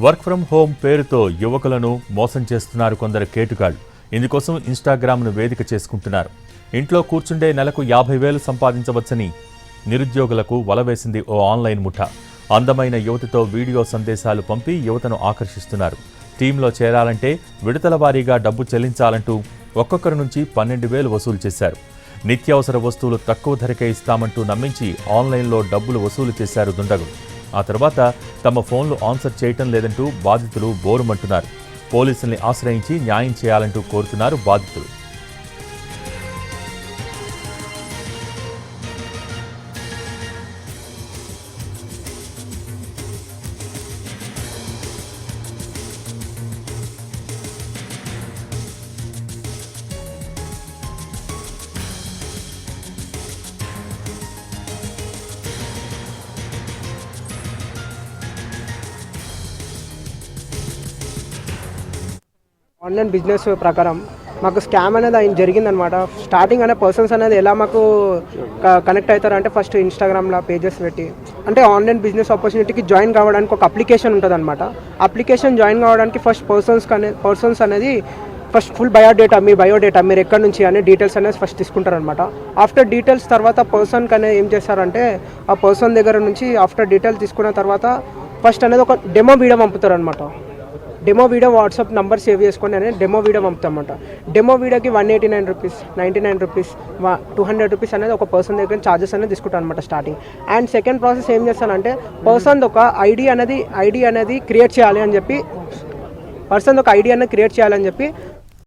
Work from home పేరుతో యువకులను మోసం చేస్తున్నారు కొందరు కేటుగాళ్లు. ఇందుకోసం ఇన్స్టాగ్రామ్ను వేదిక చేసుకుంటున్నారు. ఇంట్లో కూర్చుండే నెలకు 50,000 సంపాదించవచ్చని నిరుద్యోగులకు వలవేసింది ఓ ఆన్లైన్ ముఠా. అందమైన యువతితో వీడియో సందేశాలు పంపి యువతను ఆకర్షిస్తున్నారు. టీంలో చేరాలంటే విడతల వారీగా డబ్బు చెల్లించాలంటూ ఒక్కొక్కరి నుంచి 12,000 వసూలు చేశారు. నిత్యావసర వస్తువులు తక్కువ ధరకే ఇస్తామంటూ నమ్మించి ఆన్లైన్లో డబ్బులు వసూలు చేశారు దుండగులు. ఆ తర్వాత తమ ఫోన్లు ఆన్సర్ చేయటం లేదంటూ బాధితులు బోరుమంటున్నారు. పోలీసుల్ని ఆశ్రయించి న్యాయం చేయాలంటూ కోరుతున్నారు బాధితులు. ఆన్లైన్ బిజినెస్ ప్రకారం మాకు స్కామ్ అనేది జరిగిందనమాట. స్టార్టింగ్ అనే పర్సన్స్ అనేది ఎలా మాకు కనెక్ట్ అవుతారు అంటే ఫస్ట్ ఇన్స్టాగ్రామ్లో పేజెస్ పెట్టి అంటే ఆన్లైన్ బిజినెస్ ఆపర్చునిటీకి జాయిన్ కావడానికి ఒక అప్లికేషన్ ఉంటుంది అనమాట. అప్లికేషన్ జాయిన్ కావడానికి ఫస్ట్ పర్సన్స్ అనేది ఫస్ట్ ఫుల్ బయోడేటా మీరు ఎక్కడి నుంచి అనే డీటెయిల్స్ అనేది ఫస్ట్ తీసుకుంటారనమాట. ఆఫ్టర్ డీటెయిల్స్ తర్వాత పర్సన్కి అనేది ఏం చేస్తారంటే ఆ పర్సన్ దగ్గర నుంచి ఆఫ్టర్ డీటెయిల్స్ తీసుకున్న తర్వాత ఫస్ట్ అనేది ఒక డెమో వీడియో పంపుతారు అనమాట. Demo video WhatsApp number save చేసుకొని అనేది డెమో వీడియో పంపుతామంట. డెమో వీడియోకి 189 రూపీస్, 99 రూపీస్, 200 రూపీస్ అనేది ఒక పర్సన్ దగ్గర ఛార్జెస్ అనేది తీసుకుంటాను అనమాట స్టార్టింగ్. అండ్ సెకండ్ ప్రాసెస్ ఏం చేస్తానంటే పర్సన్ ఒక ఐడి అనేది క్రియేట్ చేయాలి అని చెప్పి